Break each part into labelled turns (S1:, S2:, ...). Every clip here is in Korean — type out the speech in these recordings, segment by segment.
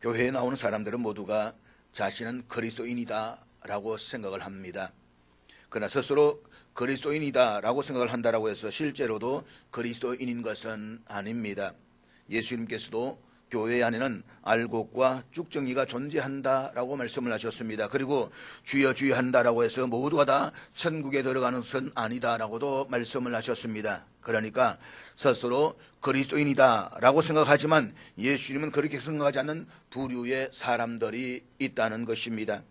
S1: 교회에 나오는 사람들은 모두가 자신은 그리스도인이다 라고 생각을 합니다. 그러나 스스로 그리스도인이다 라고 생각을 한다고 해서 실제로도 그리스도인인 것은 아닙니다. 예수님께서도 교회 안에는 알곡과 쭉정이가 존재한다라고 말씀을 하셨습니다. 그리고 주여 주여 한다라고 해서 모두가 다 천국에 들어가는 것은 아니다라고도 말씀을 하셨습니다. 그러니까 스스로 그리스도인이다라고 생각하지만 예수님은 그렇게 생각하지 않는 부류의 사람들이 있다는 것입니다.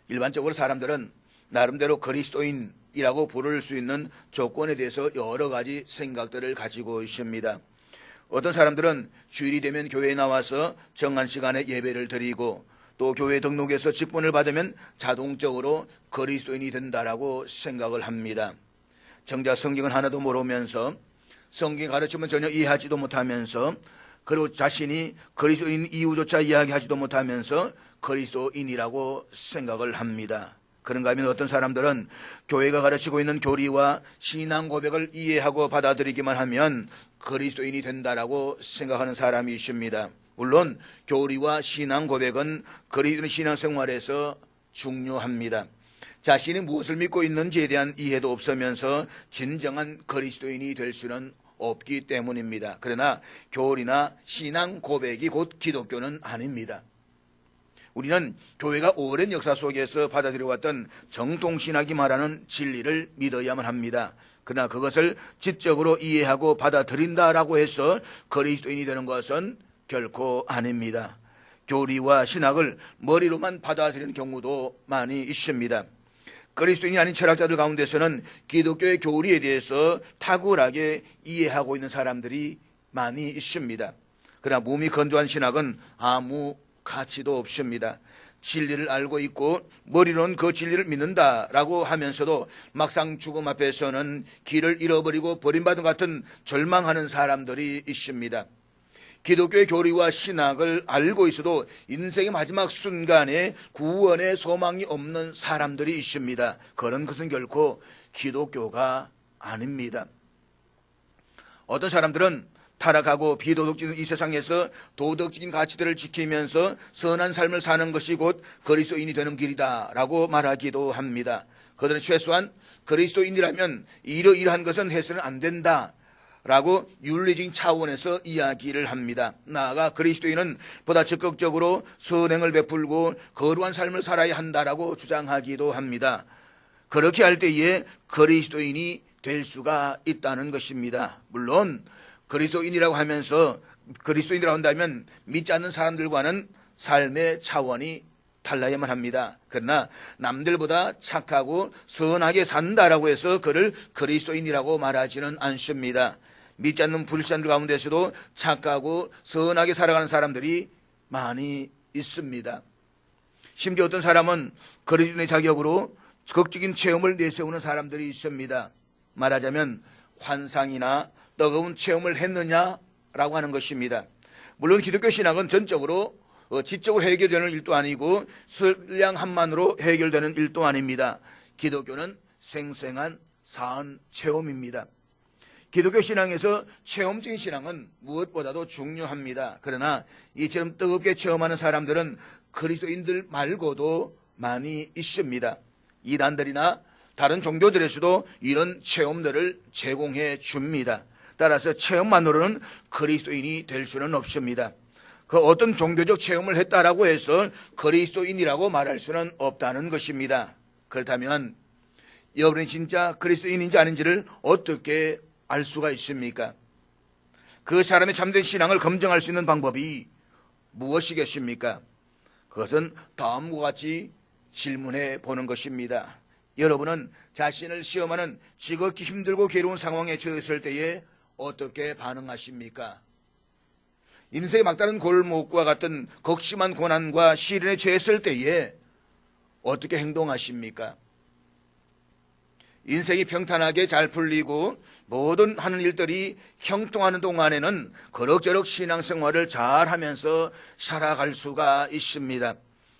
S1: 일반적으로 사람들은 나름대로 그리스도인이라고 부를 수 있는 조건에 대해서 여러 가지 생각들을 가지고 있습니다. 어떤 사람들은 주일이 되면 교회에 나와서 정한 시간에 예배를 드리고 또 교회 등록해서 직분을 받으면 자동적으로 그리스도인이 된다라고 생각을 합니다. 정작 성경은 하나도 모르면서 성경 가르침은 전혀 이해하지도 못하면서 그리고 자신이 그리스도인 이유조차 이야기하지도 못하면서 그리스도인이라고 생각을 합니다. 그런가 하면 어떤 사람들은 교회가 가르치고 있는 교리와 신앙 고백을 이해하고 받아들이기만 하면 그리스도인이 된다라고 생각하는 사람이 있습니다. 물론 교리와 신앙 고백은 그리스도인 신앙생활에서 중요합니다. 자신이 무엇을 믿고 있는지에 대한 이해도 없으면서 진정한 그리스도인이 될 수는 없기 때문입니다. 그러나 교리나 신앙 고백이 곧 기독교는 아닙니다. 우리는 교회가 오랜 역사 속에서 받아들여왔던 정통신학이 말하는 진리를 믿어야만 합니다. 그러나 그것을 지적으로 이해하고 받아들인다라고 해서 그리스도인이 되는 것은 결코 아닙니다. 교리와 신학을 머리로만 받아들이는 경우도 많이 있습니다. 그리스도인이 아닌 철학자들 가운데서는 기독교의 교리에 대해서 탁월하게 이해하고 있는 사람들이 많이 있습니다. 그러나 몸이 건조한 신학은 아무 가치도 없습니다. 진리를 알고 있고 머리로는 그 진리를 믿는다라고 하면서도 막상 죽음 앞에서는 길을 잃어버리고 버림받은 것 같은 절망하는 사람들이 있습니다. 기독교의 교리와 신학을 알고 있어도 인생의 마지막 순간에 구원의 소망이 없는 사람들이 있습니다. 그런 것은 결코 기독교가 아닙니다. 어떤 사람들은 타락하고 비도덕적인 이 세상에서 도덕적인 가치들을 지키면서 선한 삶을 사는 것이 곧 그리스도인이 되는 길이다라고 말하기도 합니다. 그들은 최소한 그리스도인이라면 이러이러한 것은 해서는 안 된다라고 윤리적인 차원에서 이야기를 합니다. 나아가 그리스도인은 보다 적극적으로 선행을 베풀고 거룩한 삶을 살아야 한다라고 주장하기도 합니다. 그렇게 할 때에 그리스도인이 될 수가 있다는 것입니다. 물론 그리스도인이라고 하면서 그리스도인이라고 한다면 믿지 않는 사람들과는 삶의 차원이 달라야만 합니다. 그러나 남들보다 착하고 선하게 산다라고 해서 그를 그리스도인이라고 말하지는 않습니다. 믿지 않는 불신자들 가운데서도 착하고 선하게 살아가는 사람들이 많이 있습니다. 심지어 어떤 사람은 그리스도인의 자격으로 극적인 체험을 내세우는 사람들이 있습니다. 말하자면 환상이나 뜨거운 체험을 했느냐라고 하는 것입니다. 물론 기독교 신학은 전적으로 지적으로 해결되는 일도 아니고 설량 한만으로 해결되는 일도 아닙니다. 기독교는 생생한 사한 체험입니다. 기독교 신앙에서 체험적인 신앙은 무엇보다도 중요합니다. 그러나 이처럼 뜨겁게 체험하는 사람들은 그리스도인들 말고도 많이 있습니다. 이단들이나 다른 종교들에서도 이런 체험들을 제공해 줍니다. 따라서 체험만으로는 그리스도인이 될 수는 없습니다. 그 어떤 종교적 체험을 했다라고 해서 그리스도인이라고 말할 수는 없다는 것입니다. 그렇다면 여러분이 진짜 그리스도인인지 아닌지를 어떻게 알 수가 있습니까? 그 사람의 참된 신앙을 검증할 수 있는 방법이 무엇이겠습니까? 그것은 다음과 같이 질문해 보는 것입니다. 여러분은 자신을 시험하는 지극히 힘들고 괴로운 상황에 처했을 때에 어떻게 반응하십니까? 인생의 막다른 골목과 같은 극심한 고난과 시련에 처했을 때에 어떻게 행동하십니까? 인생이 평탄하게 잘 풀리고 모든 하는 일들이 형통하는 동안에는 그럭저럭 신앙생활을 잘 하면서 살아갈 수가 있습니다.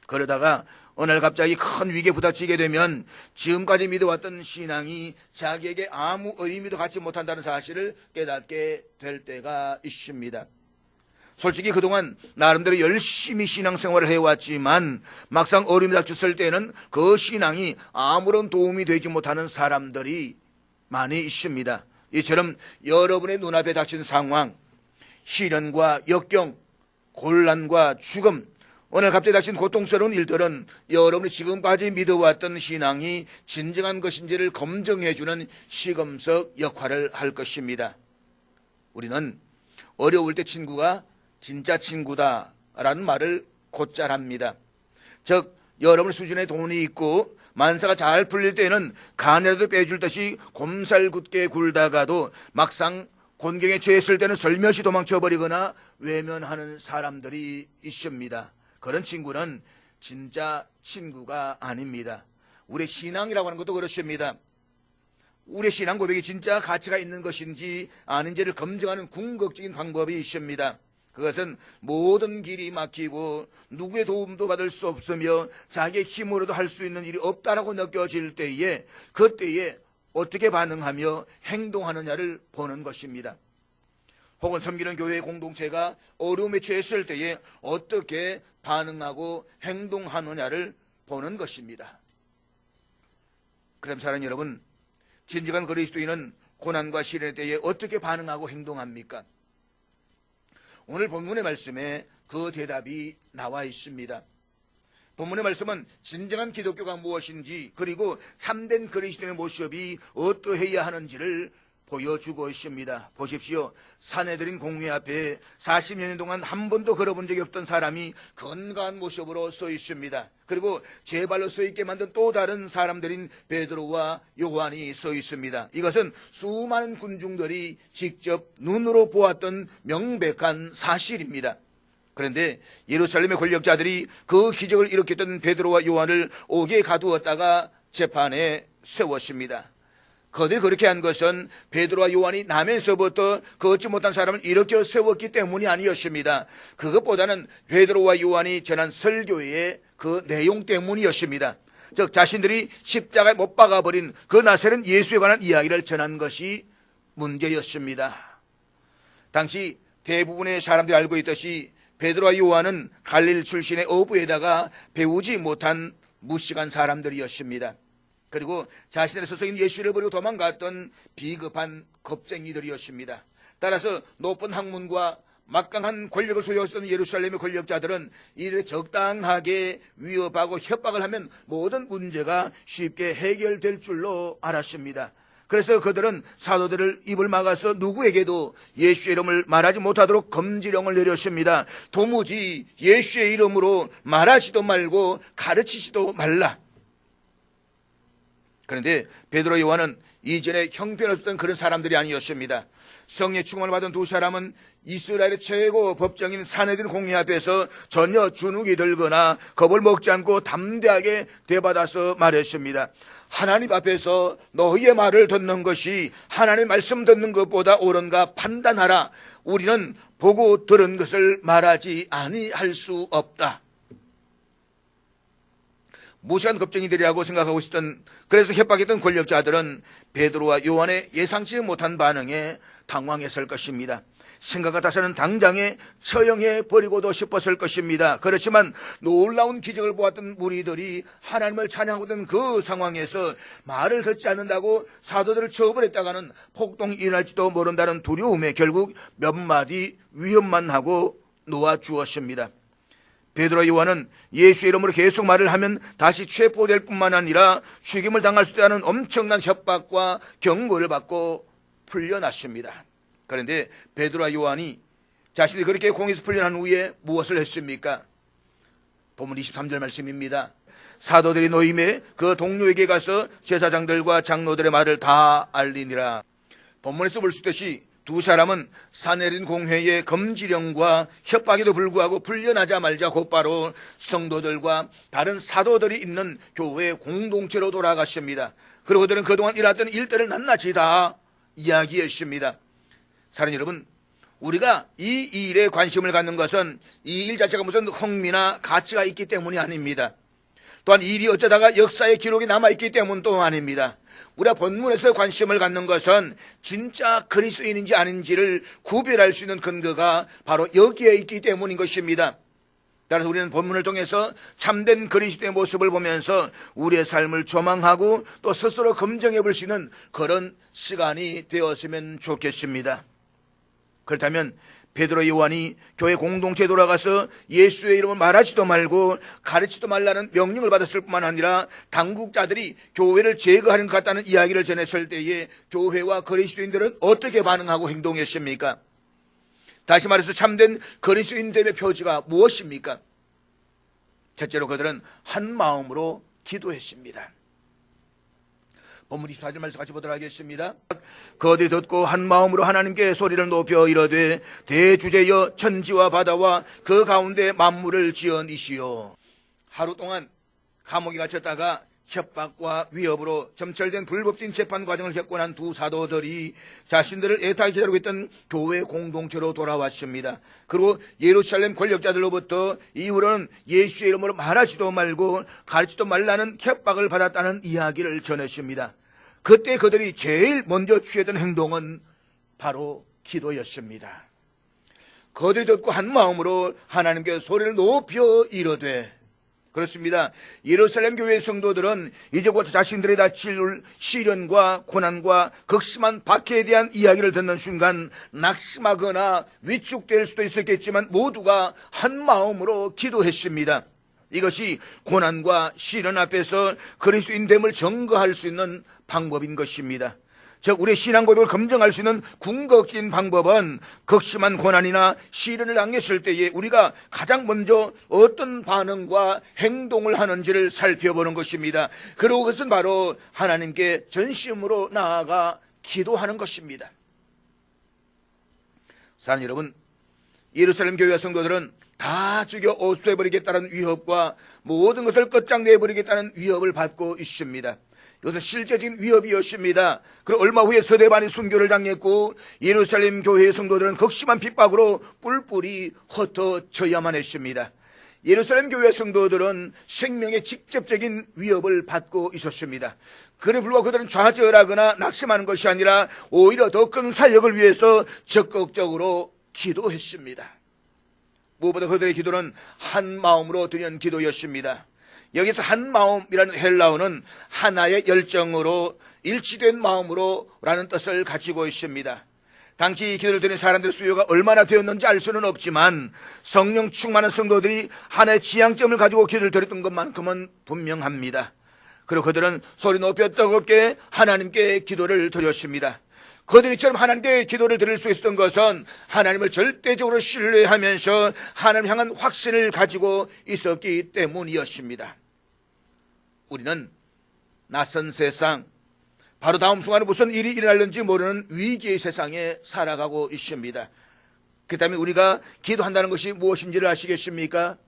S1: 그러다가 어느 날 갑자기 큰 위기에 부닥치게 되면 지금까지 믿어왔던 신앙이 자기에게 아무 의미도 갖지 못한다는 사실을 깨닫게 될 때가 있습니다. 솔직히 그동안 나름대로 열심히 신앙생활을 해왔지만 막상 어려움이 닥쳤을 때는 그 신앙이 아무런 도움이 되지 못하는 사람들이 많이 있습니다. 이처럼 여러분의 눈앞에 닥친 상황, 시련과 역경, 곤란과 죽음, 오늘 갑자기 닥친 고통스러운 일들은 여러분이 지금까지 믿어왔던 신앙이 진정한 것인지를 검증해주는 시금석 역할을 할 것입니다. 우리는 어려울 때 친구가 진짜 친구다라는 말을 곧잘 합니다. 즉 여러분 수준의 돈이 있고 만사가 잘 풀릴 때는 간이라도 빼줄 듯이 곰살궂게 굴다가도 막상 곤경에 처했을 때는 설며시 도망쳐버리거나 외면하는 사람들이 있습니다. 그런 친구는 진짜 친구가 아닙니다. 우리의 신앙이라고 하는 것도 그렇습니다. 우리의 신앙 고백이 진짜 가치가 있는 것인지 아닌지를 검증하는 궁극적인 방법이 있습니다. 그것은 모든 길이 막히고 누구의 도움도 받을 수 없으며 자기의 힘으로도 할 수 있는 일이 없다라고 느껴질 때에 그때에 어떻게 반응하며 행동하느냐를 보는 것입니다. 혹은 섬기는 교회의 공동체가 어려움에 처했을 때에 어떻게 반응하고 행동하느냐를 보는 것입니다. 그럼 사랑하는 여러분, 진정한 그리스도인은 고난과 시련의 때에 어떻게 반응하고 행동합니까? 오늘 본문의 말씀에 그 대답이 나와 있습니다. 본문의 말씀은 진정한 기독교가 무엇인지 그리고 참된 그리스도인의 모습이 어떠해야 하는지를 보여주고 있습니다. 보십시오. 사내들인 공회 앞에 40여 년 동안 한 번도 걸어본 적이 없던 사람이 건강한 모습으로 서 있습니다. 그리고 제 발로 서 있게 만든 또 다른 사람들인 베드로와 요한이 서 있습니다. 이것은 수많은 군중들이 직접 눈으로 보았던 명백한 사실입니다. 그런데 예루살렘의 권력자들이 그 기적을 일으켰던 베드로와 요한을 옥에 가두었다가 재판에 세웠습니다. 그들이 그렇게 한 것은 베드로와 요한이 나면서부터 걷지 못한 사람을 일으켜 세웠기 때문이 아니었습니다. 그것보다는 베드로와 요한이 전한 설교의 그 내용 때문이었습니다. 즉 자신들이 십자가에 못 박아버린 그 나사렛 예수에 관한 이야기를 전한 것이 문제였습니다. 당시 대부분의 사람들이 알고 있듯이 베드로와 요한은 갈릴리 출신의 어부에다가 배우지 못한 무식한 사람들이었습니다. 그리고 자신의 스승인 예수를 버리고 도망갔던 비겁한 겁쟁이들이었습니다. 따라서 높은 학문과 막강한 권력을 소유했던 예루살렘의 권력자들은 이들을 적당하게 위협하고 협박을 하면 모든 문제가 쉽게 해결될 줄로 알았습니다. 그래서 그들은 사도들을 입을 막아서 누구에게도 예수의 이름을 말하지 못하도록 금지령을 내렸습니다. 도무지 예수의 이름으로 말하지도 말고 가르치지도 말라. 그런데 베드로 요한은 이전에 형편없었던 그런 사람들이 아니었습니다. 성령의 충만을 받은 두 사람은 이스라엘의 최고 법정인 사내들 공회 앞에서 전혀 주눅이 들거나 겁을 먹지 않고 담대하게 대받아서 말했습니다. 하나님 앞에서 너희의 말을 듣는 것이 하나님의 말씀 듣는 것보다 옳은가 판단하라. 우리는 보고 들은 것을 말하지 아니할 수 없다. 무시한 겁쟁이들이라고 생각하고 있었던, 그래서 협박했던 권력자들은 베드로와 요한의 예상치 못한 반응에 당황했을 것입니다. 생각 같아서는 당장에 처형해 버리고도 싶었을 것입니다. 그렇지만 놀라운 기적을 보았던 무리들이 하나님을 찬양하고 있던 그 상황에서 말을 듣지 않는다고 사도들을 처벌했다가는 폭동이 일어날지도 모른다는 두려움에 결국 몇 마디 위협만 하고 놓아주었습니다. 베드로와 요한은 예수의 이름으로 계속 말을 하면 다시 체포될 뿐만 아니라 죽임을 당할 수 있다는 엄청난 협박과 경고를 받고 풀려났습니다. 그런데 베드로와 요한이 자신이 그렇게 공에서 풀려난 후에 무엇을 했습니까? 본문 23절 말씀입니다. 사도들이 노임에 그 동료에게 가서 제사장들과 장로들의 말을 다 알리니라. 본문에서 볼 수 있듯이 두 사람은 사내린 공회의 금지령과 협박에도 불구하고 풀려나자마자 곧바로 성도들과 다른 사도들이 있는 교회 공동체로 돌아갔습니다. 그리고 그들은 그동안 일했던 일들을 낱낱이 다 이야기했습니다. 사랑하는 여러분, 우리가 이 일에 관심을 갖는 것은 이 일 자체가 무슨 흥미나 가치가 있기 때문이 아닙니다. 또한 일이 어쩌다가 역사의 기록이 남아있기 때문도 아닙니다. 우리가 본문에서 관심을 갖는 것은 진짜 그리스도인인지 아닌지를 구별할 수 있는 근거가 바로 여기에 있기 때문인 것입니다. 따라서 우리는 본문을 통해서 참된 그리스도의 모습을 보면서 우리의 삶을 조망하고 또 스스로 검증해 볼 수 있는 그런 시간이 되었으면 좋겠습니다. 그렇다면 베드로 요한이 교회 공동체에 돌아가서 예수의 이름을 말하지도 말고 가르치지도 말라는 명령을 받았을 뿐만 아니라 당국자들이 교회를 제거하는 것 같다는 이야기를 전했을 때에 교회와 그리스도인들은 어떻게 반응하고 행동했습니까? 다시 말해서 참된 그리스도인됨의 표지가 무엇입니까? 첫째로 그들은 한 마음으로 기도했습니다. 본문 24절 말씀 같이 보도록 하겠습니다. 그들이 듣고 한 마음으로 하나님께 소리를 높여 이르되 대주제여 천지와 바다와 그 가운데 만물을 지은이시여. 하루 동안 감옥에 갇혔다가 협박과 위협으로 점철된 불법적인 재판 과정을 겪고 난 두 사도들이 자신들을 애타게 기다리고 있던 교회 공동체로 돌아왔습니다. 그리고 예루살렘 권력자들로부터 이후로는 예수의 이름으로 말하지도 말고 가르치지도 말라는 협박을 받았다는 이야기를 전했습니다. 그때 그들이 제일 먼저 취했던 행동은 바로 기도였습니다. 그들이 듣고 한 마음으로 하나님께 소리를 높여 이르되, 그렇습니다. 예루살렘 교회의 성도들은 이제부터 자신들이 다칠 시련과 고난과 극심한 박해에 대한 이야기를 듣는 순간 낙심하거나 위축될 수도 있었겠지만 모두가 한 마음으로 기도했습니다. 이것이 고난과 시련 앞에서 그리스도인됨을 증거할 수 있는 방법인 것입니다. 즉 우리의 신앙 고백을 검증할 수 있는 궁극적인 방법은 극심한 고난이나 시련을 당했을 때에 우리가 가장 먼저 어떤 반응과 행동을 하는지를 살펴보는 것입니다. 그리고 그것은 바로 하나님께 전심으로 나아가 기도하는 것입니다. 사랑하는 여러분, 예루살렘 교회 성도들은 다 죽여 오수해버리겠다는 위협과 모든 것을 끝장내버리겠다는 위협을 받고 있습니다. 이것은 실제적인 위협이었습니다. 그리고 얼마 후에 서대반이 순교를 당했고 예루살렘 교회의 성도들은 극심한 핍박으로 뿔뿔이 흩어져야만 했습니다. 예루살렘 교회 성도들은 생명의 직접적인 위협을 받고 있었습니다. 그래 불구하고 그들은 좌절하거나 낙심하는 것이 아니라 오히려 더 큰 사역을 위해서 적극적으로 기도했습니다. 무엇보다 그들의 기도는 한 마음으로 드린 기도였습니다. 여기서 한 마음이라는 헬라어는 하나의 열정으로 일치된 마음으로 라는 뜻을 가지고 있습니다. 당시 기도를 드린 사람들의 수요가 얼마나 되었는지 알 수는 없지만 성령 충만한 성도들이 하나의 지향점을 가지고 기도를 드렸던 것만큼은 분명합니다. 그리고 그들은 소리 높여 뜨겁게 하나님께 기도를 드렸습니다. 그들이처럼 하나님께 기도를 드릴 수 있었던 것은 하나님을 절대적으로 신뢰하면서 하나님 향한 확신을 가지고 있었기 때문이었습니다. 우리는 낯선 세상, 바로 다음 순간에 무슨 일이 일어날는지 모르는 위기의 세상에 살아가고 있습니다. 그렇다면 우리가 기도한다는 것이 무엇인지를 아시겠습니까?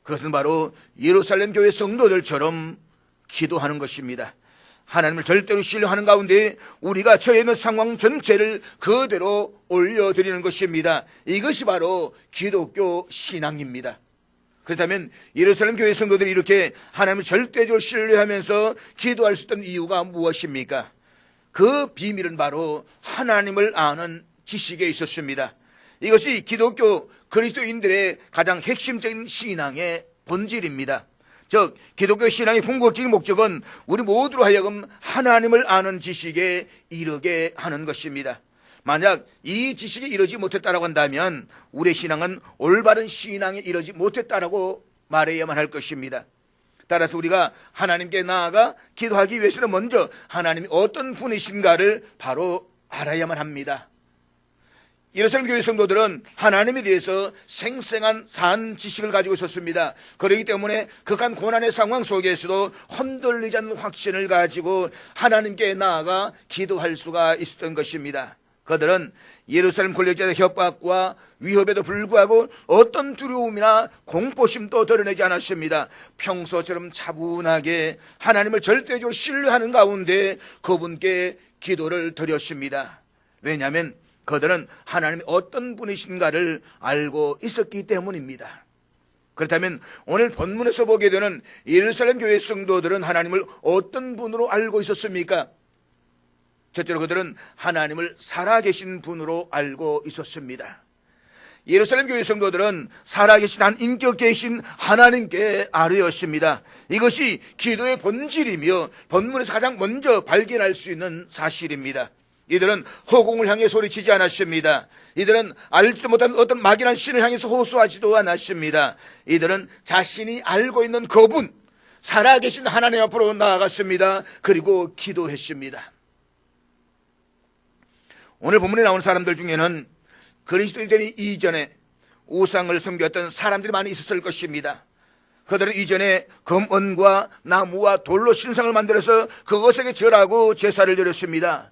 S1: 그것은 바로 예루살렘 교회 성도들처럼 기도하는 것입니다. 하나님을 절대로 신뢰하는 가운데 우리가 처해 있는 상황 전체를 그대로 올려드리는 것입니다. 이것이 바로 기독교 신앙입니다. 그렇다면 예루살렘 교회 성도들이 이렇게 하나님을 절대적으로 신뢰하면서 기도할 수 있던 이유가 무엇입니까? 그 비밀은 바로 하나님을 아는 지식에 있었습니다. 이것이 기독교 그리스도인들의 가장 핵심적인 신앙의 본질입니다. 즉 기독교 신앙의 궁극적인 목적은 우리 모두로 하여금 하나님을 아는 지식에 이르게 하는 것입니다. 만약 이 지식에 이르지 못했다라고 한다면 우리의 신앙은 올바른 신앙에 이르지 못했다라고 말해야만 할 것입니다. 따라서 우리가 하나님께 나아가 기도하기 위해서는 먼저 하나님이 어떤 분이신가를 바로 알아야만 합니다. 예루살렘 교회 성도들은 하나님에 대해서 생생한 산 지식을 가지고 있었습니다. 그렇기 때문에 극한 고난의 상황 속에서도 흔들리지 않는 확신을 가지고 하나님께 나아가 기도할 수가 있었던 것입니다. 그들은 예루살렘 권력자의 협박과 위협에도 불구하고 어떤 두려움이나 공포심도 드러내지 않았습니다. 평소처럼 차분하게 하나님을 절대적으로 신뢰하는 가운데 그분께 기도를 드렸습니다. 왜냐하면 그들은 하나님이 어떤 분이신가를 알고 있었기 때문입니다. 그렇다면 오늘 본문에서 보게 되는 예루살렘 교회 성도들은 하나님을 어떤 분으로 알고 있었습니까? 첫째로 그들은 하나님을 살아계신 분으로 알고 있었습니다. 예루살렘 교회 성도들은 살아계신 한 인격 계신 하나님께 아뢰었습니다. 이것이 기도의 본질이며 본문에서 가장 먼저 발견할 수 있는 사실입니다. 이들은 허공을 향해 소리치지 않았습니다. 이들은 알지도 못한 어떤 막연한 신을 향해서 호소하지도 않았습니다. 이들은 자신이 알고 있는 그분, 살아계신 하나님 앞으로 나아갔습니다. 그리고 기도했습니다. 오늘 본문에 나오는 사람들 중에는 그리스도인이 되기 이전에 우상을 섬겼던 사람들이 많이 있었을 것입니다. 그들은 이전에 금은과 나무와 돌로 신상을 만들어서 그것에게 절하고 제사를 드렸습니다.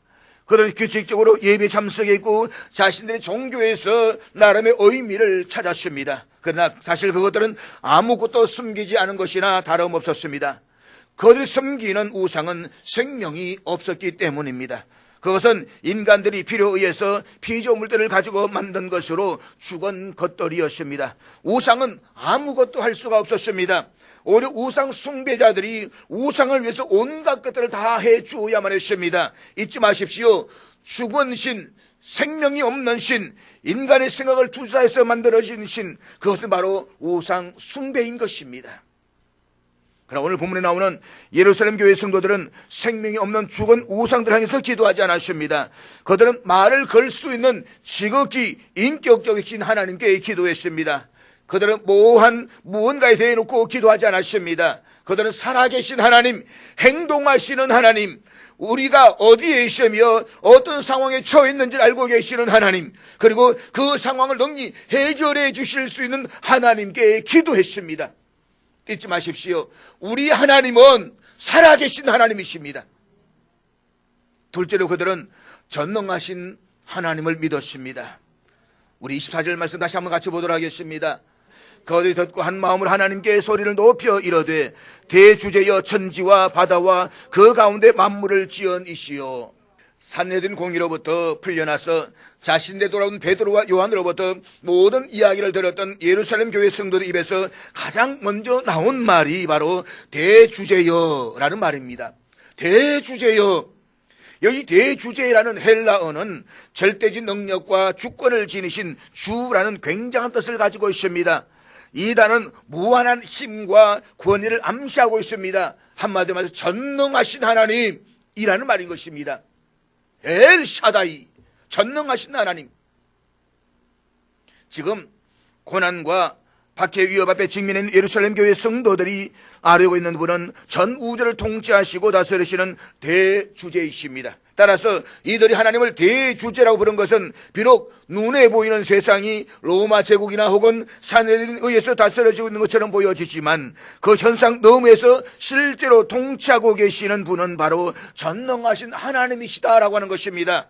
S1: 그들은 규칙적으로 예배에 참석했고 자신들의 종교에서 나름의 의미를 찾았습니다. 그러나 사실 그것들은 아무것도 숨기지 않은 것이나 다름없었습니다. 그들이 섬기는 우상은 생명이 없었기 때문입니다. 그것은 인간들이 필요에 의해서 피조물들을 가지고 만든 것으로 죽은 것들이었습니다. 우상은 아무것도 할 수가 없었습니다. 오히려 우상 숭배자들이 우상을 위해서 온갖 것들을 다 해주어야만 했습니다. 잊지 마십시오. 죽은 신, 생명이 없는 신, 인간의 생각을 투사해서 만들어진 신, 그것은 바로 우상 숭배인 것입니다. 그러나 오늘 본문에 나오는 예루살렘 교회 성도들은 생명이 없는 죽은 우상들 향해서 기도하지 않았습니다. 그들은 말을 걸 수 있는 지극히 인격적이신 하나님께 기도했습니다. 그들은 모호한 무언가에 대해놓고 기도하지 않았습니다. 그들은 살아계신 하나님, 행동하시는 하나님, 우리가 어디에 있으며 어떤 상황에 처해 있는지를 알고 계시는 하나님, 그리고 그 상황을 능히 해결해 주실 수 있는 하나님께 기도했습니다. 잊지 마십시오. 우리 하나님은 살아계신 하나님이십니다. 둘째로 그들은 전능하신 하나님을 믿었습니다. 우리 24절 말씀 다시 한번 같이 보도록 하겠습니다. 그들이 듣고 한 마음으로 하나님께 소리를 높여 이르되 대주제여 천지와 바다와 그 가운데 만물을 지은이시오. 산헤드린 공의로부터 풀려나서 자신네 돌아온 베드로와 요한으로부터 모든 이야기를 들었던 예루살렘 교회 성도들 입에서 가장 먼저 나온 말이 바로 대주제여라는 말입니다. 대주제여. 여기 대주제라는 헬라어는 절대적 능력과 주권을 지니신 주라는 굉장한 뜻을 가지고 있습니다. 이 단어는 무한한 힘과 권위를 암시하고 있습니다. 한마디로 말해서 전능하신 하나님이라는 말인 것입니다. 엘샤다이, 전능하신 하나님. 지금 고난과 박해의 위협 앞에 직면해 있는 예루살렘 교회 성도들이 아뢰고 있는 분은 전 우주를 통치하시고 다스리시는 대주제이십니다. 따라서 이들이 하나님을 대주제라고 부른 것은 비록 눈에 보이는 세상이 로마 제국이나 혹은 산헤드린에 의해서 다스려지고 있는 것처럼 보여지지만 그 현상 너머에서 실제로 통치하고 계시는 분은 바로 전능하신 하나님이시다라고 하는 것입니다.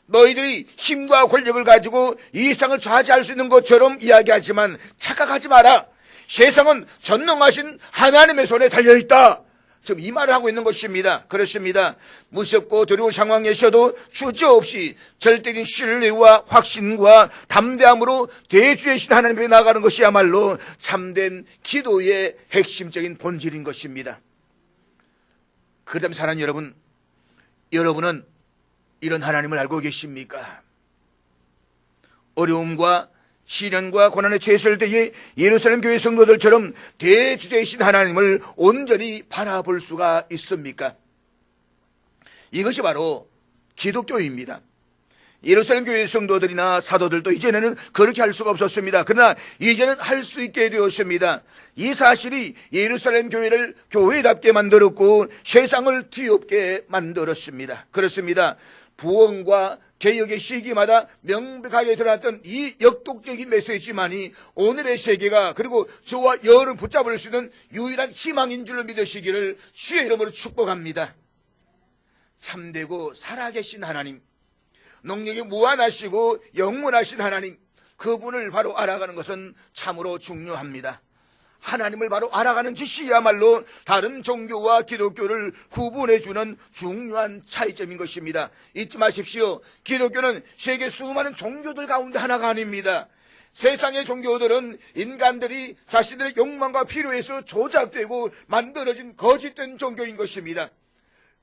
S1: 너희들이 힘과 권력을 가지고 이 세상을 좌지할 수 있는 것처럼 이야기하지만 착각하지 마라. 세상은 전능하신 하나님의 손에 달려있다. 지금 이 말을 하고 있는 것입니다. 그렇습니다. 무섭고 두려운 상황에서도 주저없이 절대적인 신뢰와 확신과 담대함으로 대주이신 하나님 앞에 나아가는 것이야말로 참된 기도의 핵심적인 본질인 것입니다. 그다음 사랑하는 여러분, 여러분은 이런 하나님을 알고 계십니까? 어려움과 시련과 고난에 처했을 때에 예루살렘 교회 성도들처럼 대주제이신 하나님을 온전히 바라볼 수가 있습니까? 이것이 바로 기독교입니다. 예루살렘 교회 성도들이나 사도들도 이전에는 그렇게 할 수가 없었습니다. 그러나 이제는 할 수 있게 되었습니다. 이 사실이 예루살렘 교회를 교회답게 만들었고 세상을 뒤엎게 만들었습니다. 그렇습니다. 부흥과 개혁의 시기마다 명백하게 드러났던 이 역독적인 메시지만이 오늘의 세계가 그리고 저와 여러분을 붙잡을 수 있는 유일한 희망인 줄로 믿으시기를 주의 이름으로 축복합니다. 참되고 살아계신 하나님, 능력이 무한하시고 영원하신 하나님, 그분을 바로 알아가는 것은 참으로 중요합니다. 하나님을 바로 알아가는 짓이야말로 다른 종교와 기독교를 구분해주는 중요한 차이점인 것입니다. 잊지 마십시오. 기독교는 세계 수많은 종교들 가운데 하나가 아닙니다. 세상의 종교들은 인간들이 자신들의 욕망과 필요에서 조작되고 만들어진 거짓된 종교인 것입니다.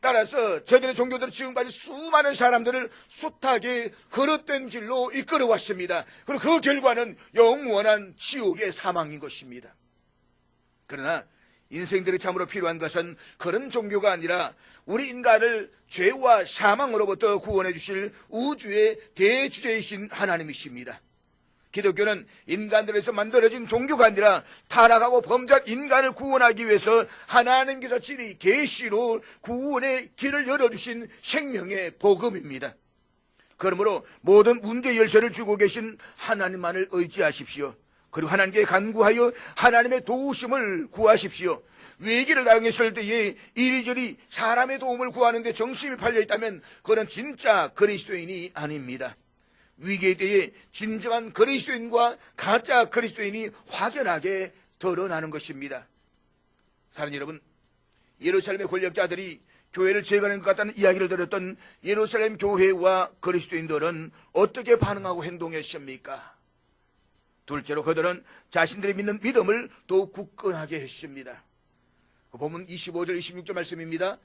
S1: 따라서 저들의 종교들은 지금까지 수많은 사람들을 숱하게 거듭된 길로 이끌어왔습니다. 그리고 그 결과는 영원한 지옥의 사망인 것입니다. 그러나 인생들이 참으로 필요한 것은 그런 종교가 아니라 우리 인간을 죄와 사망으로부터 구원해 주실 우주의 대주제이신 하나님이십니다. 기독교는 인간들에서 만들어진 종교가 아니라 타락하고 범죄한 인간을 구원하기 위해서 하나님께서 친히 계시로 구원의 길을 열어주신 생명의 복음입니다. 그러므로 모든 문제 열쇠를 주고 계신 하나님만을 의지하십시오. 그리고 하나님께 간구하여 하나님의 도우심을 구하십시오. 위기를 당했을 때에 이리저리 사람의 도움을 구하는 데 정신이 팔려있다면 그는 진짜 그리스도인이 아닙니다. 위기의 때에 진정한 그리스도인과 가짜 그리스도인이 확연하게 드러나는 것입니다. 사랑하는 여러분, 예루살렘의 권력자들이 교회를 재건한 것 같다는 이야기를 들었던 예루살렘 교회와 그리스도인들은 어떻게 반응하고 행동했습니까? 둘째로 그들은 자신들이 믿는 믿음을 더욱 굳건하게 했습니다. 그 본문 25절 26절 말씀입니다.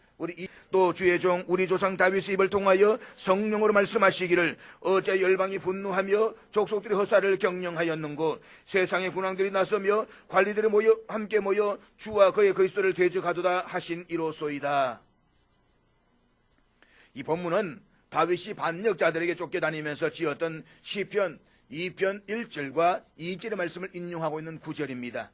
S1: 또 주의 종 우리 조상 다윗의 입을 통하여 성령으로 말씀하시기를 어제 열방이 분노하며 족속들이 허사를 경영하였는고 세상의 군왕들이 나서며 관리들이 함께 모여 주와 그의 그리스도를 대적하도다 하신 이로소이다. 이 본문은 다윗이 반역자들에게 쫓겨다니면서 지었던 시편 2편 1절과 2절의 말씀을 인용하고 있는 구절입니다.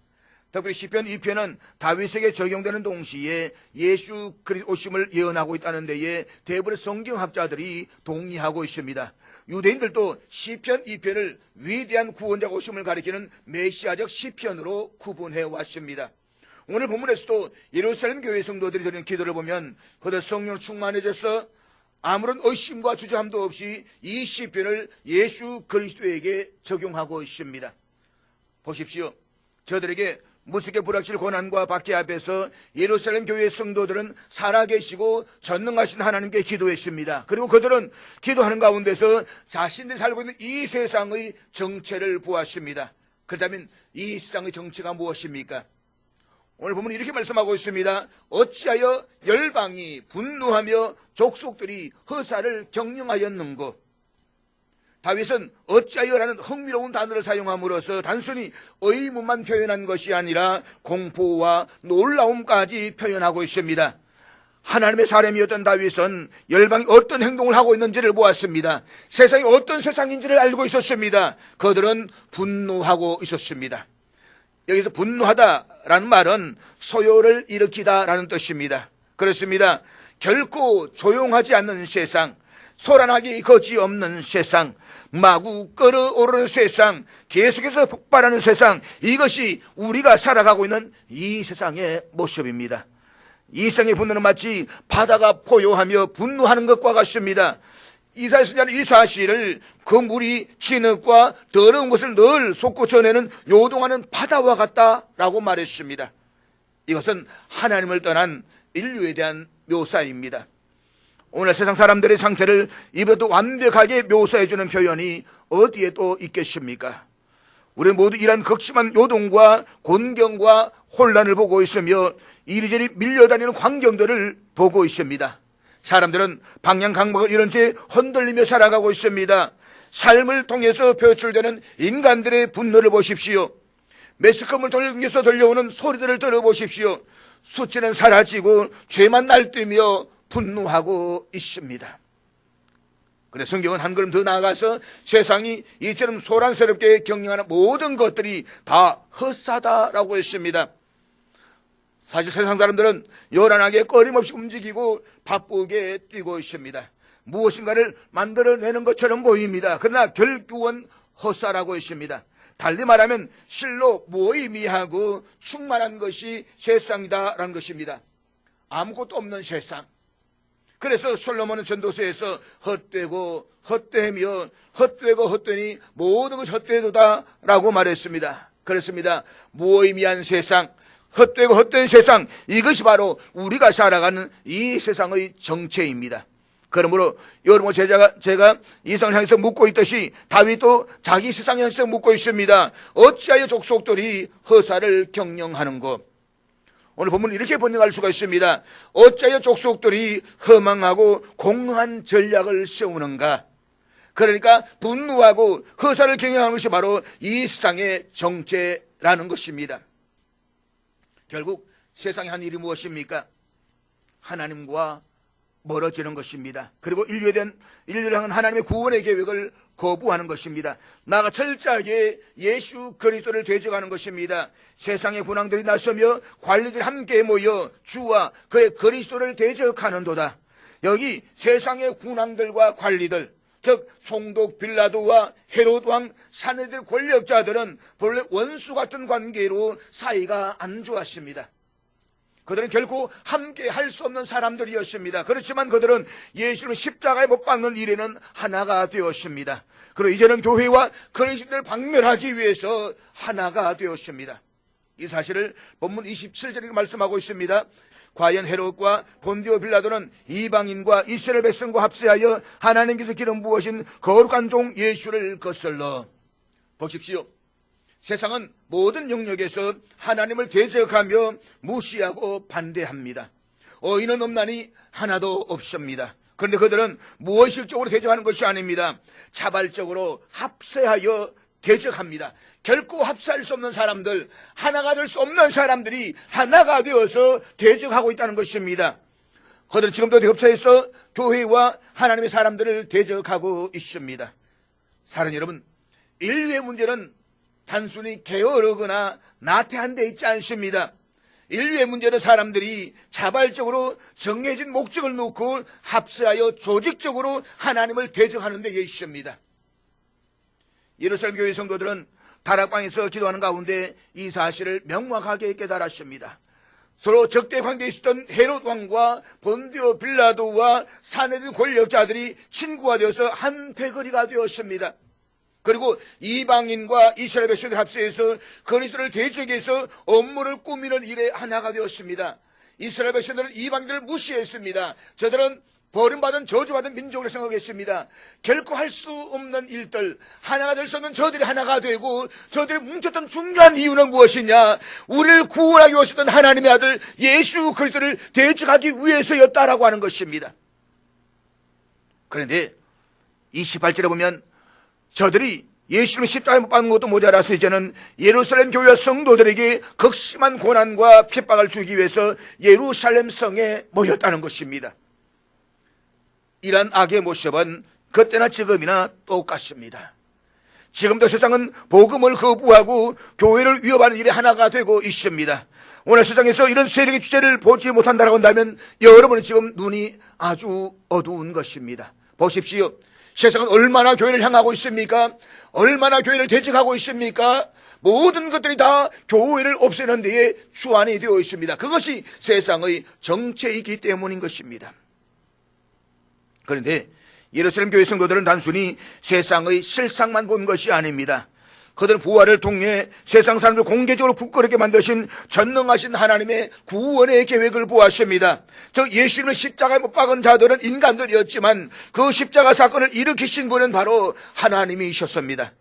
S1: 특별히 시편 2편은 다윗에게 적용되는 동시에 예수 그리스도 오심을 예언하고 있다는 데에 대부분의 성경학자들이 동의하고 있습니다. 유대인들도 시편 2편을 위대한 구원자가 오심을 가리키는 메시아적 시편으로 구분해 왔습니다. 오늘 본문에서도 예루살렘 교회 성도들이 드리는 기도를 보면 그들 성령으로 충만해져서 아무런 의심과 주저함도 없이 이 시편을 예수 그리스도에게 적용하고 있습니다. 보십시오. 저들에게 무섭게 불확실 고난과 박해 앞에서 예루살렘 교회의 성도들은 살아계시고 전능하신 하나님께 기도했습니다. 그리고 그들은 기도하는 가운데서 자신들이 살고 있는 이 세상의 정체를 보았습니다. 그렇다면 이 세상의 정체가 무엇입니까? 오늘 보면 이렇게 말씀하고 있습니다. 어찌하여 열방이 분노하며 족속들이 허사를 경영하였는고. 다윗은 어찌하여라는 흥미로운 단어를 사용함으로써 단순히 의문만 표현한 것이 아니라 공포와 놀라움까지 표현하고 있습니다. 하나님의 사람이었던 다윗은 열방이 어떤 행동을 하고 있는지를 보았습니다. 세상이 어떤 세상인지를 알고 있었습니다. 그들은 분노하고 있었습니다. 여기서 분노하다라는 말은 소요를 일으키다라는 뜻입니다. 그렇습니다. 결코 조용하지 않는 세상, 소란하기 거지없는 세상, 마구 끓어오르는 세상, 계속해서 폭발하는 세상, 이것이 우리가 살아가고 있는 이 세상의 모습입니다. 이 세상의 분노는 마치 바다가 포효하며 분노하는 것과 같습니다. 이사야 선지자는 이 사실을 그 물이 진흙과 더러운 것을 늘 솟고 전해는 요동하는 바다와 같다라고 말했습니다. 이것은 하나님을 떠난 인류에 대한 묘사입니다. 오늘 세상 사람들의 상태를 이보다 완벽하게 묘사해주는 표현이 어디에 또 있겠습니까? 우리 모두 이런 극심한 요동과 곤경과 혼란을 보고 있으며 이리저리 밀려다니는 광경들을 보고 있습니다. 사람들은 방향 감각을 잃은 채 흔들리며 살아가고 있습니다. 삶을 통해서 표출되는 인간들의 분노를 보십시오. 매스컴을 통해서 들려오는 소리들을 들어보십시오. 수치는 사라지고 죄만 날뛰며 분노하고 있습니다. 그런데 성경은 한 걸음 더 나아가서 세상이 이처럼 소란스럽게 경영하는 모든 것들이 다 헛사다라고 했습니다. 사실 세상 사람들은 요란하게 끊임없이 움직이고 바쁘게 뛰고 있습니다. 무엇인가를 만들어내는 것처럼 보입니다. 그러나 결국은 헛사라고 했습니다. 달리 말하면 실로 무의미하고 충만한 것이 세상이다라는 것입니다. 아무것도 없는 세상. 그래서 솔로몬은 전도서에서 헛되고 헛되며 헛되고 헛되니 모든 것이 헛되도다라고 말했습니다. 그렇습니다. 무의미한 세상, 헛되고 헛된 세상, 이것이 바로 우리가 살아가는 이 세상의 정체입니다. 그러므로 여러분 제가 이상을 향해서 묻고 있듯이 다윗도 자기 세상을 향해서 묻고 있습니다. 어찌하여 족속들이 허사를 경영하는고? 오늘 본문은 이렇게 번역할 수가 있습니다. 어찌하여 족속들이 허망하고 공허한 전략을 세우는가? 그러니까 분노하고 허사를 경영하는 것이 바로 이 세상의 정체라는 것입니다. 결국 세상에 한 일이 무엇입니까? 하나님과 멀어지는 것입니다. 그리고 인류를 향한 하나님의 구원의 계획을 거부하는 것입니다. 나아가 철저하게 예수 그리스도를 대적하는 것입니다. 세상의 군왕들이 나서며 관리들이 함께 모여 주와 그의 그리스도를 대적하는도다. 여기 세상의 군왕들과 관리들, 즉 총독 빌라도와 헤롯 왕, 사내들 권력자들은 본래 원수 같은 관계로 사이가 안 좋았습니다. 그들은 결코 함께 할 수 없는 사람들이었습니다. 그렇지만 그들은 예수를 십자가에 못 박는 일에는 하나가 되었습니다. 그리고 이제는 교회와 그리스도를 박멸하기 위해서 하나가 되었습니다. 이 사실을 본문 27절에 말씀하고 있습니다. 과연 헤롯과 본디오 빌라도는 이방인과 이스라엘 백성과 합세하여 하나님께서 기름 부으신 거룩한 종 예수를 거슬러. 보십시오. 세상은 모든 영역에서 하나님을 대적하며 무시하고 반대합니다. 의인은 없나니 하나도 없습니다. 그런데 그들은 무의식적으로 대적하는 것이 아닙니다. 자발적으로 합세하여 대적합니다. 결코 합세할 수 없는 사람들, 하나가 될 수 없는 사람들이 하나가 되어서 대적하고 있다는 것입니다. 그들은 지금도 협사해서 교회와 하나님의 사람들을 대적하고 있습니다. 사랑하는 여러분, 인류의 문제는 단순히 게으르거나 나태한 데 있지 않습니다. 인류의 문제는 사람들이 자발적으로 정해진 목적을 놓고 합세하여 조직적으로 하나님을 대적하는 데 있습니다. 예루살렘 교회 성도들은 다락방에서 기도하는 가운데 이 사실을 명확하게 깨달았습니다. 서로 적대 관계에 있었던 헤롯 왕과 본디오 빌라도와 사내들 권력자들이 친구가 되어서 한 패거리가 되었습니다. 그리고 이방인과 이스라엘 백성들 합세해서 그리스도를 대적해서 업무를 꾸미는 일에 하나가 되었습니다. 이스라엘 백성들은 이방인들을 무시했습니다. 저들은 버림받은 저주받은 민족으로 생각했습니다. 결코 할 수 없는 일들, 하나가 될 수 없는 저들이 하나가 되고 저들이 뭉쳤던 중요한 이유는 무엇이냐? 우리를 구원하기 위해서던 하나님의 아들 예수 그리스도를 대적하기 위해서였다라고 하는 것입니다. 그런데 28절에 보면 저들이 예수님의 십자가에 못 박는 것도 모자라서 이제는 예루살렘 교회 성도들에게 극심한 고난과 핍박을 주기 위해서 예루살렘 성에 모였다는 것입니다. 이러한 악의 모습은 그때나 지금이나 똑같습니다. 지금도 세상은 복음을 거부하고 교회를 위협하는 일이 하나가 되고 있습니다. 오늘 세상에서 이런 세력의 주제를 보지 못한다고 한다면 여러분은 지금 눈이 아주 어두운 것입니다. 보십시오. 세상은 얼마나 교회를 향하고 있습니까? 얼마나 교회를 대적하고 있습니까? 모든 것들이 다 교회를 없애는 데에 주안이 되어 있습니다. 그것이 세상의 정체이기 때문인 것입니다. 그런데 예루살렘 교회 성도들은 단순히 세상의 실상만 본 것이 아닙니다. 그들은 부활을 통해 세상 사람들 공개적으로 부끄럽게 만드신 전능하신 하나님의 구원의 계획을 보았습니다. 즉 예수님의 십자가에 못 박은 자들은 인간들이었지만 그 십자가 사건을 일으키신 분은 바로 하나님이셨습니다.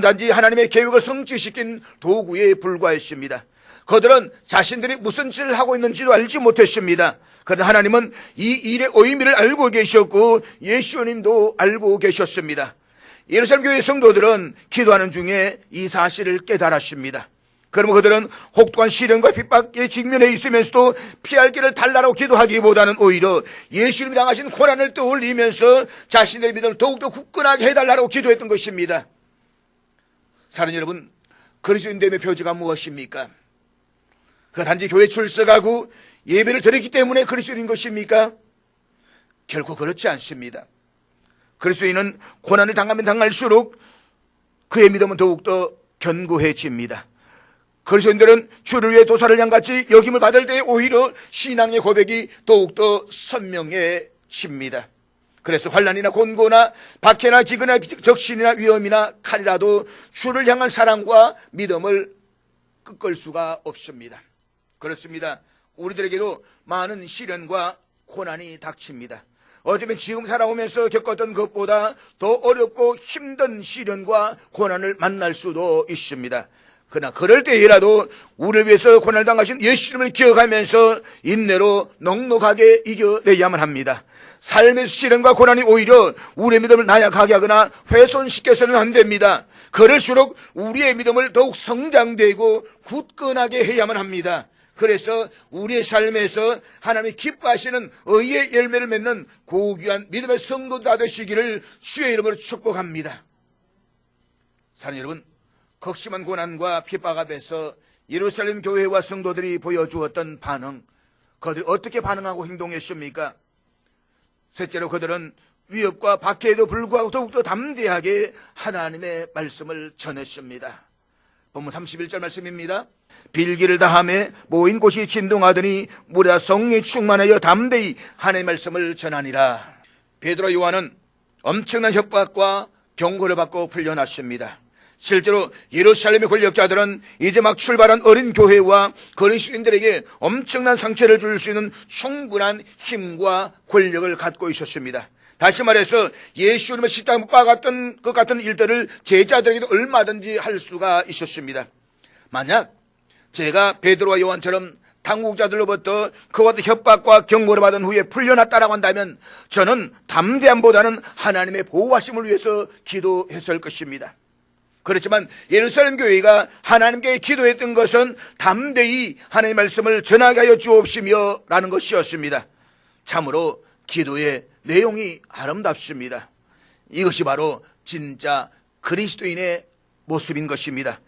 S1: 단지 하나님의 계획을 성취시킨 도구에 불과했습니다. 그들은 자신들이 무슨 짓을 하고 있는지도 알지 못했습니다. 그러나 하나님은 이 일의 의미를 알고 계셨고 예수님도 알고 계셨습니다. 예루살렘 교회 성도들은 기도하는 중에 이 사실을 깨달았습니다. 그러면 그들은 혹독한 시련과 핍박에 직면해 있으면서도 피할 길을 달라고 기도하기보다는 오히려 예수님이 당하신 고난을 떠올리면서 자신들의 믿음을 더욱더 굳건하게 해달라고 기도했던 것입니다. 사랑하는 여러분, 그리스도인됨의 표지가 무엇입니까? 그 단지 교회 출석하고 예배를 드리기 때문에 그리스도인 것입니까? 결코 그렇지 않습니다. 그리스도인은 고난을 당하면 당할수록 그의 믿음은 더욱더 견고해집니다. 그리스도인들은 주를 위해 도사를 양같이 여김을 받을 때 오히려 신앙의 고백이 더욱더 선명해집니다. 그래서 환난이나 곤고나 박해나 기근이나 적신이나 위험이나 칼이라도 주를 향한 사랑과 믿음을 꺾을 수가 없습니다. 그렇습니다. 우리들에게도 많은 시련과 고난이 닥칩니다. 어쩌면 지금 살아오면서 겪었던 것보다 더 어렵고 힘든 시련과 고난을 만날 수도 있습니다. 그러나 그럴 때이라도 우리를 위해서 고난을 당하신 예수님을 기억하면서 인내로 넉넉하게 이겨내야만 합니다. 삶의 시련과 고난이 오히려 우리의 믿음을 나약하게 하거나 훼손시켜서는 안 됩니다. 그럴수록 우리의 믿음을 더욱 성장되고 굳건하게 해야만 합니다. 그래서 우리의 삶에서 하나님이 기뻐하시는 의의 열매를 맺는 고귀한 믿음의 성도 다 되시기를 주의 이름으로 축복합니다. 사랑하는 여러분, 극심한 고난과 핍박 앞에서 예루살렘 교회와 성도들이 보여주었던 반응, 그들이 어떻게 반응하고 행동했습니까? 셋째로 그들은 위협과 박해에도 불구하고 더욱더 담대하게 하나님의 말씀을 전했습니다. 본문 31절 말씀입니다. 빌기를 다하며 모인 곳이 진동하더니 무려 성령이 충만하여 담대히 하나님의 말씀을 전하니라. 베드로와 요한은 엄청난 협박과 경고를 받고 풀려났습니다. 실제로 예루살렘의 권력자들은 이제 막 출발한 어린 교회와 그리스도인들에게 엄청난 상처를 줄 수 있는 충분한 힘과 권력을 갖고 있었습니다. 다시 말해서 예수님의 십자가에 못 박았던 것 같은 일들을 제자들에게도 얼마든지 할 수가 있었습니다. 만약 제가 베드로와 요한처럼 당국자들로부터 그와 같은 협박과 경고를 받은 후에 풀려났다라고 한다면 저는 담대함보다는 하나님의 보호하심을 위해서 기도했을 것입니다. 그렇지만 예루살렘 교회가 하나님께 기도했던 것은 담대히 하나님의 말씀을 전하게 하여 주옵시며 라는 것이었습니다. 참으로 기도의 내용이 아름답습니다. 이것이 바로 진짜 그리스도인의 모습인 것입니다.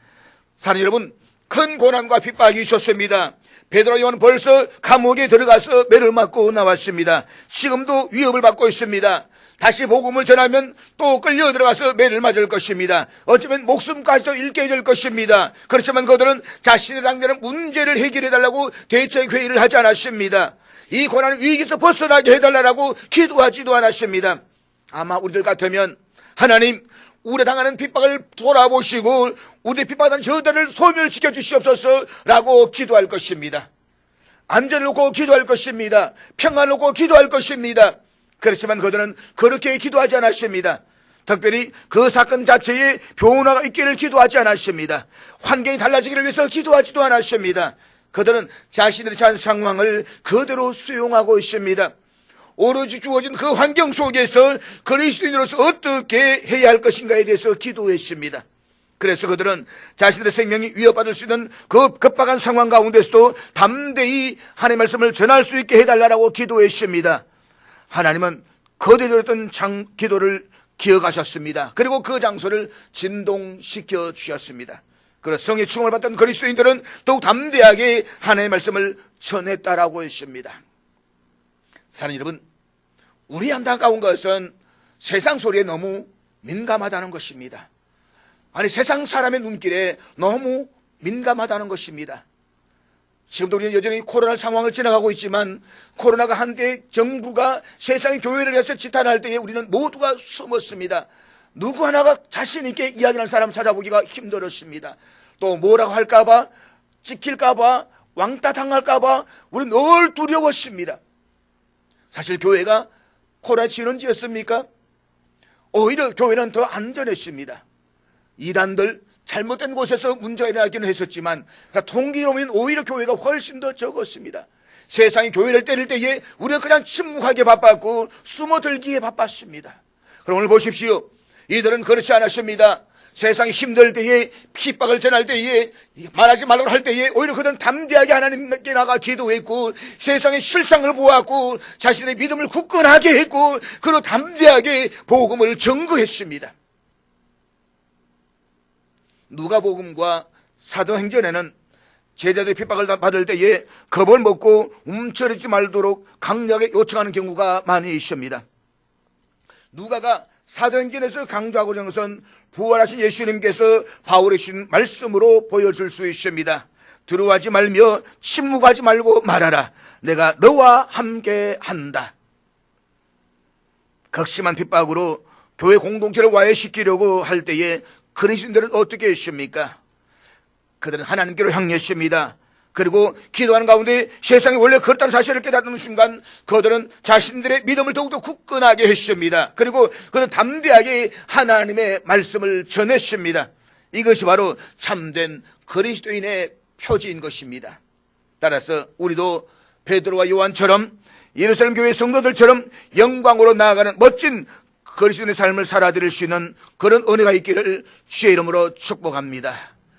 S1: 사랑하는 여러분, 큰 고난과 핍박이 있었습니다. 베드로 요한은 벌써 감옥에 들어가서 매를 맞고 나왔습니다. 지금도 위협을 받고 있습니다. 다시 복음을 전하면 또 끌려 들어가서 매를 맞을 것입니다. 어쩌면 목숨까지도 잃게 될 것입니다. 그렇지만 그들은 자신의 당면한 문제를 해결해달라고 대책 회의를 하지 않았습니다. 이 고난의 위기에서 벗어나게 해달라고 기도하지도 않았습니다. 아마 우리들 같으면 하나님, 우리 당하는 핍박을 돌아보시고 우리 핍박하는 저들을 소멸시켜 주시옵소서 라고 기도할 것입니다. 안전을 놓고 기도할 것입니다. 평안을 놓고 기도할 것입니다. 그렇지만 그들은 그렇게 기도하지 않았습니다. 특별히 그 사건 자체에 변화가 있기를 기도하지 않았습니다. 환경이 달라지기를 위해서 기도하지도 않았습니다. 그들은 자신들의 처한 상황을 그대로 수용하고 있습니다. 오로지 주어진 그 환경 속에서 그리스도인으로서 어떻게 해야 할 것인가에 대해서 기도했습니다. 그래서 그들은 자신들의 생명이 위협받을 수 있는 그 급박한 상황 가운데서도 담대히 하나님의 말씀을 전할 수 있게 해달라고 기도했습니다. 하나님은 그들이 드렸던 기도를 기억하셨습니다. 그리고 그 장소를 진동시켜 주셨습니다. 그래서 성의 충만을 받던 그리스도인들은 더욱 담대하게 하나님의 말씀을 전했다라고 했습니다. 사랑하는 여러분, 우리 안타까운 것은 세상 소리에 너무 민감하다는 것입니다. 아니, 세상 사람의 눈길에 너무 민감하다는 것입니다. 지금도 우리는 여전히 코로나 상황을 지나가고 있지만 코로나가 한때 정부가 세상의 교회를 해서 지탄할 때에 우리는 모두가 숨었습니다. 누구 하나가 자신 있게 이야기하는 사람을 찾아보기가 힘들었습니다. 또 뭐라고 할까봐, 찍힐까봐, 왕따 당할까봐 우리 늘 두려웠습니다. 사실 교회가 코로나 진원지였습니까? 오히려 교회는 더 안전했습니다. 이단들, 잘못된 곳에서 문제가 일어나기는 했었지만 통계로는 오히려 교회가 훨씬 더 적었습니다. 세상이 교회를 때릴 때에 우리는 그냥 침묵하게 바빴고 숨어들기에 바빴습니다. 그럼 오늘 보십시오. 이들은 그렇지 않았습니다. 세상이 힘들 때에, 핍박을 전할 때에, 말하지 말라고 할 때에 오히려 그들은 담대하게 하나님께 나가 기도했고 세상의 실상을 보았고 자신의 믿음을 굳건하게 했고 그리고 담대하게 복음을 전거했습니다. 누가복음과 사도행전에는 제자들이 핍박을 받을 때에 겁을 먹고 움츠리지 말도록 강력하게 요청하는 경우가 많이 있습니다. 누가가 사도행전에서 강조하고 있는 것은 부활하신 예수님께서 바울의 주신 말씀으로 보여줄 수 있습니다. 두려워하지 말며 침묵하지 말고 말하라. 내가 너와 함께 한다. 극심한 핍박으로 교회 공동체를 와해시키려고 할 때에 그리스도인들은 어떻게 했습니까? 그들은 하나님께로 향했습니다. 그리고 기도하는 가운데 세상이 원래 그렇다는 사실을 깨닫는 순간 그들은 자신들의 믿음을 더욱더 굳건하게 했습니다. 그리고 그는 담대하게 하나님의 말씀을 전했습니다. 이것이 바로 참된 그리스도인의 표지인 것입니다. 따라서 우리도 베드로와 요한처럼 예루살렘 교회 성도들처럼 영광으로 나아가는 멋진 그리스도인의 삶을 살아드릴 수 있는 그런 은혜가 있기를 주의 이름으로 축복합니다.